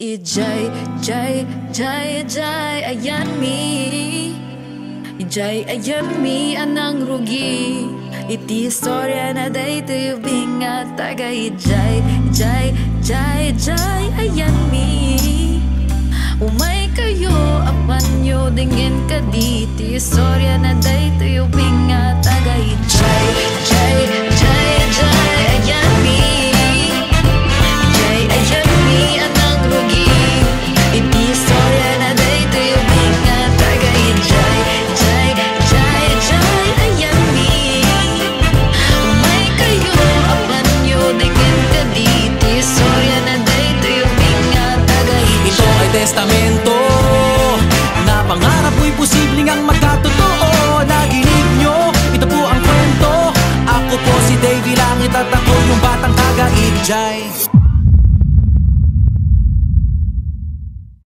Ijay, jay, jay, jay, ayan mi. Ijay, ayan mi, anang rugi. Iti istorya na day tayo bingat taga. Ijay, jay, jay, jay, ayan mi. Umay kayo, apan nyo dingin ka di. Iti istorya na day tayo bingat taga. Ijay, jay, jay, jay, ayan mi. Ijay, ayan mi, anang rugi. Iti istorya na day tayo bingat taga. Ijay, jay, jay, jay, ayan mi. Umay kayo, apan nyo dingin ka di. Iti istorya na day tayo bingat taga. Ito ay testamento na pangarap ko'y posibleng ang magkatotoo. Naginig nyo, ito po ang kwento. Ako po si Davey Langit at ako yung batang taga Ijay.